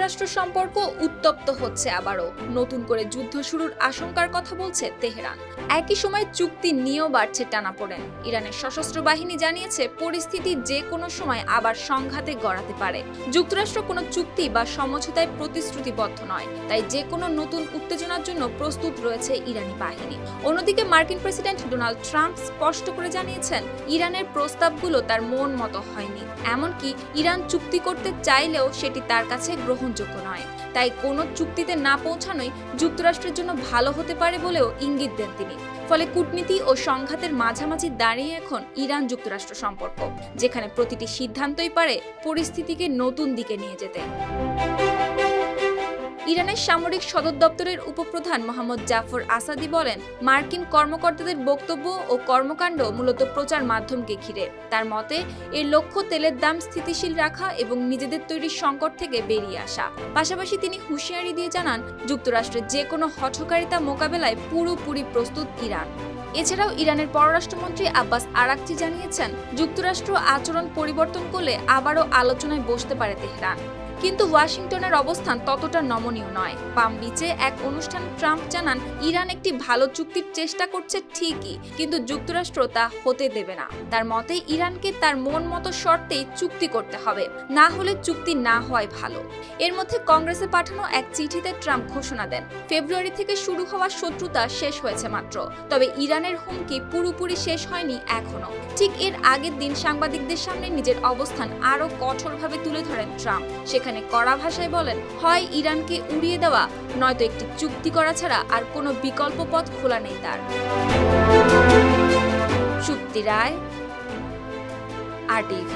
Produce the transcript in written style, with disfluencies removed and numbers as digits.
যুক্তরাষ্ট্র সম্পর্ক উত্তপ্ত হচ্ছে আবারও। নতুন করে যুদ্ধ শুরুর আশঙ্কার কথা বলছে তেহরান। একই সময় চুক্তি নিয়েও বাড়ছে টানাপোড়েন। ইরানের সশস্ত্র বাহিনী জানিয়েছে পরিস্থিতি যে কোনো সময় আবার সংঘাতে গড়াতে পারে। যুক্তরাষ্ট্র কোনো চুক্তি বা সমঝোতায় প্রতিশ্রুতিবদ্ধ নয়, তাই যে কোনো নতুন উত্তেজনার জন্য প্রস্তুত রয়েছে ইরানি বাহিনী। অন্যদিকে মার্কিন প্রেসিডেন্ট ডোনাল্ড ট্রাম্প স্পষ্ট করে জানিয়েছেন ইরানের প্রস্তাবগুলো তার মন মতো হয়নি। এমনকি ইরান চুক্তি করতে চাইলেও সেটি তার কাছে গ্রহণযোগ্য নয়। তাই কোনো চুক্তিতে না পৌঁছানোই যুক্তরাষ্ট্রের জন্য ভালো হতে পারে বলেও ইঙ্গিত দেন তিনি। ফলে কূটনীতি ও সংঘাতের মাঝামাঝি দাঁড়িয়ে এখন ইরান যুক্তরাষ্ট্র সম্পর্ক, যেখানে প্রতিটি সিদ্ধান্তই পারে পরিস্থিতিকে নতুন দিকে নিয়ে যেতে। ইরানের সামরিক সদর দপ্তরের উপপ্রধান মোহাম্মদ জাফর আসাদি বলেন, মার্কিন কর্মকর্তাদের বক্তব্য ও কর্মকাণ্ড মূলত প্রচার মাধ্যমকে ঘিরে। তার মতে এর লক্ষ্য তেলের দাম স্থিতিশীল রাখা এবং নিজেদের তৈরি সংকট থেকে বেরিয়ে আসা। পাশাপাশি তিনি হুঁশিয়ারি দিয়ে জানান, যুক্তরাষ্ট্রের যে কোনো হঠকারিতা মোকাবেলায় পুরোপুরি প্রস্তুত ইরান। এছাড়াও ইরানের পররাষ্ট্রমন্ত্রী আব্বাস আরাকচি জানিয়েছেন, যুক্তরাষ্ট্র আচরণ পরিবর্তন করলে আবারও আলোচনায় বসতে পারে তেহরান। কিন্তু ওয়াশিংটনের অবস্থান ততটা নমনীয় নয়। পাম বিচে এক অনুষ্ঠানে ট্রাম্প জানান, ইরান একটি ভালো চুক্তির চেষ্টা করছে ঠিকই, কিন্তু যুক্তরাষ্ট্র তা হতে দেবে না। তার মতে ইরানকে তার মন মতো শর্তেই চুক্তি করতে হবে, না হলে চুক্তি না হওয়াই ভালো। এর মধ্যে কংগ্রেসে পাঠানো এক চিঠিতে ট্রাম্প ঘোষণা দেন, ফেব্রুয়ারি থেকে শুরু হওয়া শত্রুতা শেষ হয়েছে মাত্র, তবে ইরানের হুমকি পুরোপুরি শেষ হয়নি এখনো। ঠিক এর আগের দিন সাংবাদিকদের সামনে নিজের অবস্থান আরও কঠোরভাবে তুলে ধরেন ট্রাম্প। সেখানে কড়া ভাষায় বলেন, হয় ইরানকে উড়িয়ে দেওয়া, নয়তো একটি চুক্তি করা ছাড়া আর কোনো বিকল্প পথ খোলা নেই তার। সুপ্তি রায়, RTV।